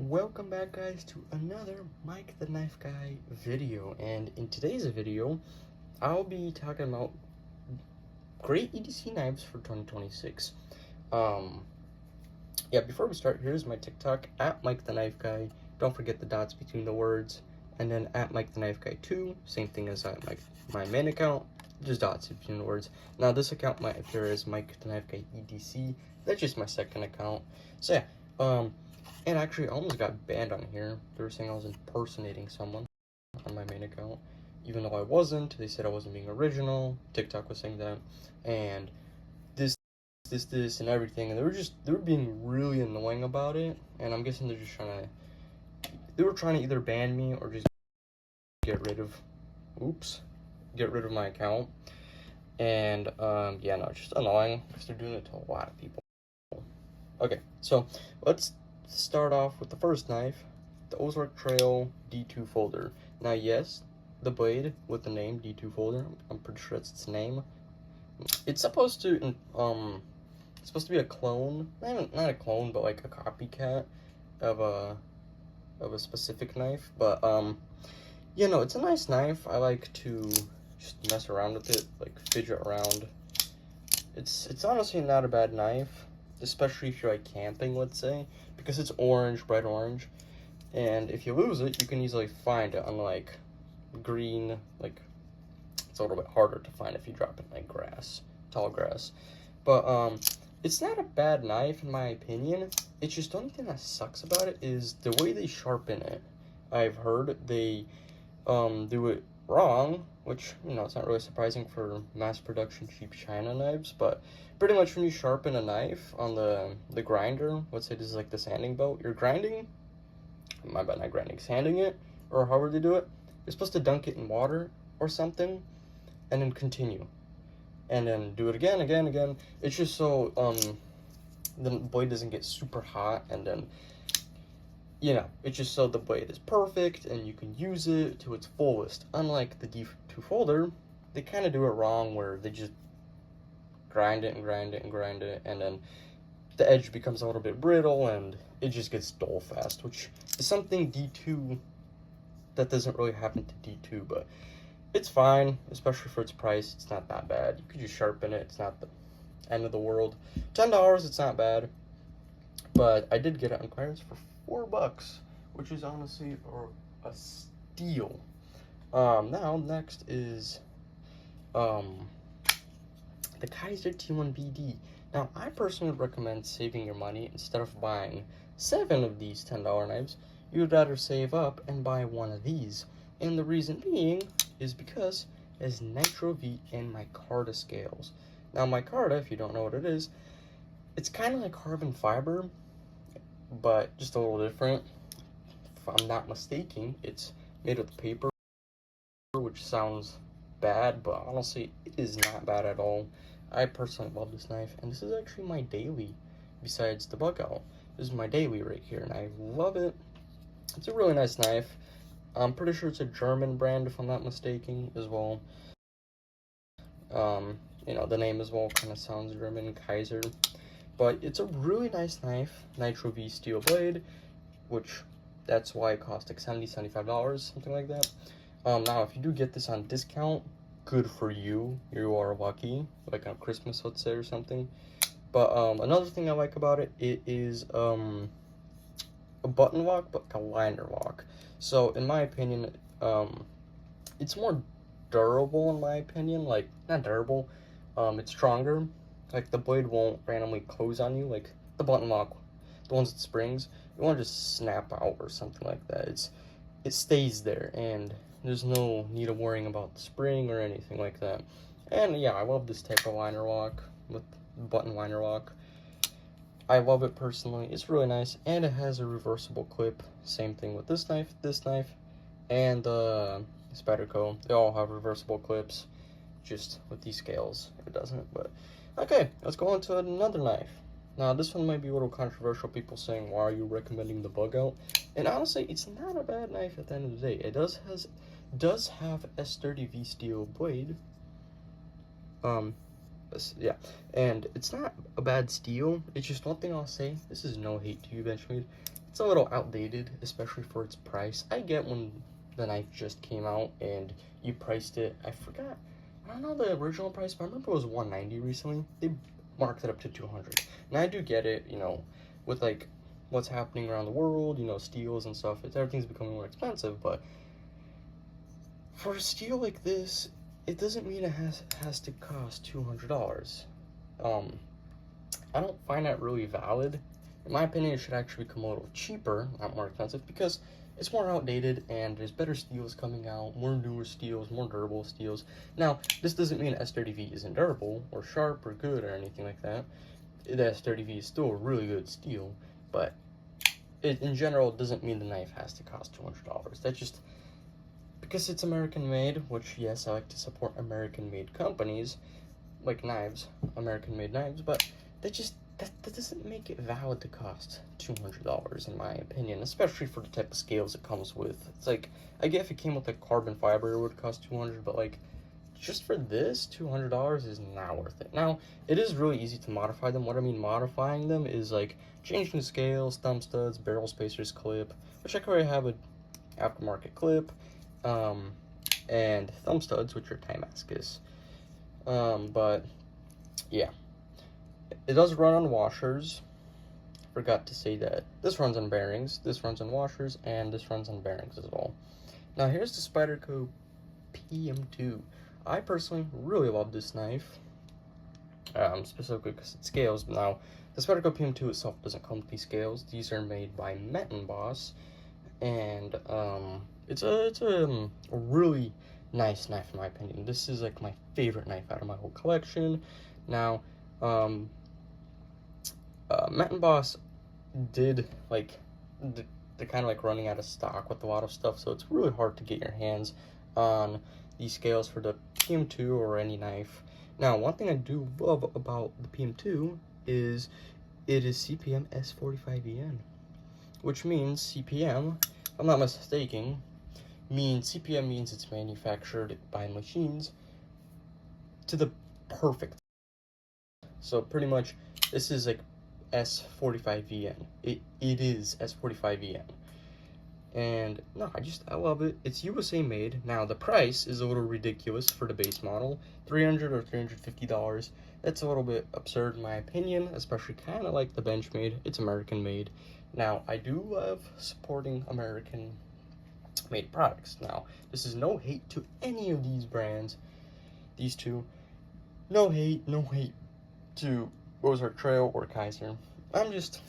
Welcome back, guys, to another Mike the Knife Guy video. And in today's video, I'll be talking about great EDC knives for 2026. Yeah, before we start, here's my TikTok at Mike the Knife Guy. Don't forget the dots between the words. And then at Mike the Knife Guy 2, same thing as at my main account, just dots between the words. Now this account might appear as Mike the Knife Guy EDC. That's just my second account. So yeah, and actually, I almost got banned on here. They were saying I was impersonating someone on my main account, even though I wasn't. They said I wasn't being original. TikTok was saying that, and this, and everything. And they were being really annoying about it. And I'm guessing they were trying to either ban me or just get rid of my account. And yeah, no, it's just annoying because they're doing it to a lot of people. Okay, so let's start off with the first knife, the Ozark Trail D2 folder. Now, yes, the blade with the name D2 folder, I'm pretty sure that's its name. It's supposed to be a clone, not a clone, but like a copycat of a specific knife. But you know, it's a nice knife. I like to just mess around with it, like fidget around. It's honestly not a bad knife, especially if you're like camping, let's say, because it's orange, bright orange, and if you lose it, you can easily find it. Unlike green, like it's a little bit harder to find if you drop it in like grass, tall grass. But it's not a bad knife in my opinion. It's just the only thing that sucks about it is the way they sharpen it. I've heard they do it wrong, which, you know, it's not really surprising for mass production cheap China knives, but pretty much when you sharpen a knife on the grinder, let's say this is like the sanding belt, you're grinding, sanding it, or however they do it, you're supposed to dunk it in water or something, and then continue, and then do it again. It's just so the blade doesn't get super hot, and then, you know, it's just so the blade is perfect and you can use it to its fullest. Unlike the D2 folder, they kind of do it wrong where they just grind it, and then the edge becomes a little bit brittle and it just gets dull fast, which is something D2 that doesn't really happen to D2, but it's fine, especially for its price. It's not that bad. You could just sharpen it. It's not the end of the world. $10, it's not bad, but I did get it on clearance for $4, which is honestly a steal. Now next is the Kizer T1BD. Now, I personally would recommend saving your money. Instead of buying 7 of these $10 knives, you would rather save up and buy one of these. And the reason being is because it has Nitro V and micarta scales. Now, micarta, if you don't know what it is, it's kind of like carbon fiber, but just a little different. If I'm not mistaken, it's made with paper, which sounds bad, but honestly, it is not bad at all. I personally love this knife, and this is actually my daily, besides the bugout. This is my daily right here, and I love it. It's a really nice knife. I'm pretty sure it's a German brand, if I'm not mistaken, as well. You know, the name as well kind of sounds German, Kizer. But it's a really nice knife, Nitro V steel blade, which that's why it costs like $70, $75, something like that. Now, if you do get this on discount, good for you. You are lucky, like on Christmas, let's say, or something. But another thing I like about it, it is a button lock, but like a liner lock. So in my opinion, it's more durable in my opinion. Like, not durable, it's stronger. Like, the blade won't randomly close on you like the button lock, the ones with springs. It won't just snap out or something like that. It stays there, and there's no need of worrying about the spring or anything like that. And yeah, I love this type of liner lock with button liner lock. I love it personally. It's really nice, and it has a reversible clip. Same thing with this knife, and spyderCo. They all have reversible clips. Just with these scales, it doesn't. But okay, let's go on to another knife. Now, this one might be a little controversial. People saying, why are you recommending the bugout? And honestly, it's not a bad knife at the end of the day. It does have S30V steel blade. Yeah, and it's not a bad steel. It's just one thing I'll say. This is no hate to you, benchmade. it's a little outdated, especially for its price. I get when the knife just came out and you priced it, I forgot, I don't know the original price, but I remember it was $190 recently. They marked it up to $200. And I do get it, you know, with like what's happening around the world, you know, steels and stuff, everything's becoming more expensive, but for a steel like this, it doesn't mean it has to cost $200. I don't find that really valid. In my opinion, it should actually come a little cheaper, not more expensive, because it's more outdated and there's better steels coming out, more newer steels, more durable steels. Now, this doesn't mean S30V isn't durable or sharp or good or anything like that. The S30V is still a really good steel, but in general, it doesn't mean the knife has to cost $200. That's just because it's American made, which yes, I like to support American made companies, like knives, American made knives, but that doesn't make it valid to cost $200 in my opinion, especially for the type of scales it comes with. It's like, I get if it came with a carbon fiber, it would cost $200, but like, just for this, $200 is not worth it. Now, it is really easy to modify them. What I mean modifying them is like changing the scales, thumb studs, barrel spacers, clip, which I already have an aftermarket clip, and thumb studs, which are Timascus. But yeah, it does run on washers. Forgot to say that. This runs on bearings, this runs on washers, and this runs on bearings as well. Now here's the SpyderCo PM2. I personally really love this knife, specifically because it scales. Now, the SpyderCo PM2 itself doesn't come with these scales. These are made by Boss, and it's a really nice knife in my opinion. This is like my favorite knife out of my whole collection. Now, Boss did like they're kind of like running out of stock with a lot of stuff, so it's really hard to get your hands on these scales for the PM2 or any knife. Now, one thing I do love about the PM2 is it is CPM S45EN, which means CPM, if I'm not mistaken, CPM means it's manufactured by machines to the perfect. So pretty much this is like S45EN. It is S45EN. And no, I love it. It's USA made. Now the price is a little ridiculous for the base model, $300 or $350. That's a little bit absurd in my opinion, especially kind of like the benchmade. It's American made. Now I do love supporting American made products. Now this is no hate to any of these brands, these two. No hate to Ozark Trail or Kizer. I'm just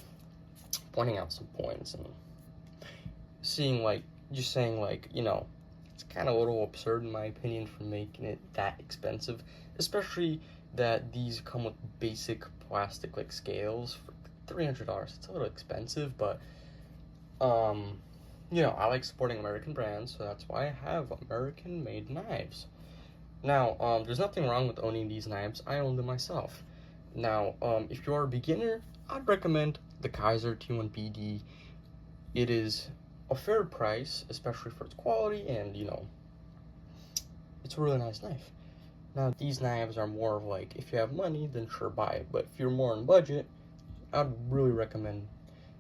pointing out some points and saying like, you know, it's kind of a little absurd in my opinion for making it that expensive, especially that these come with basic plastic like scales for $300. It's a little expensive, but you know, I like supporting American brands, so that's why I have American made knives. Now, there's nothing wrong with owning these knives. I own them myself. Now, if you're a beginner, I'd recommend the Kizer T1BD. It is a fair price, especially for its quality, and you know, it's a really nice knife. Now, these knives are more of like, if you have money, then sure, buy it. But if you're more on budget, I'd really recommend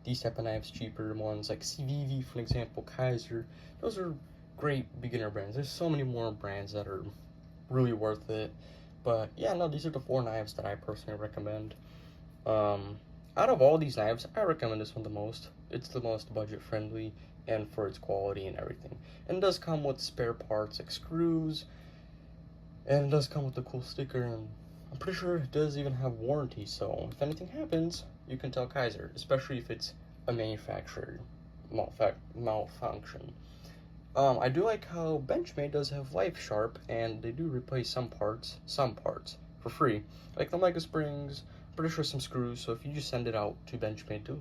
these type of knives, cheaper ones like CVV, for example, Kizer. Those are great beginner brands. There's so many more brands that are really worth it. But yeah, no, these are the 4 knives that I personally recommend. Out of all these knives, I recommend this one the most. It's the most budget friendly and for its quality and everything. And it does come with spare parts like screws, and it does come with a cool sticker, and I'm pretty sure it does even have warranty, so if anything happens, you can tell Kizer, especially if it's a manufacturer malfunction. I do like how Benchmade does have Life Sharp, and they do replace some parts for free, like the Mega Springs, pretty sure some screws, so if you just send it out to Benchmade to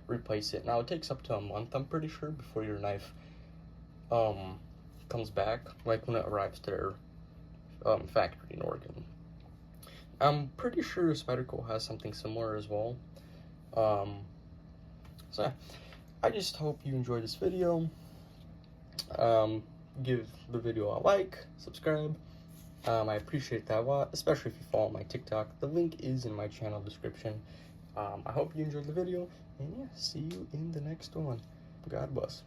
replace it. Now it takes up to a month, I'm pretty sure, before your knife comes back, like when it arrives to their factory in Oregon. I'm pretty sure SpyderCo has something similar as well. So yeah, I just hope you enjoyed this video. Give the video a like, subscribe. I appreciate that a lot, especially if you follow my TikTok. The link is in my channel description. I hope you enjoyed the video, and yeah, see you in the next one. God bless.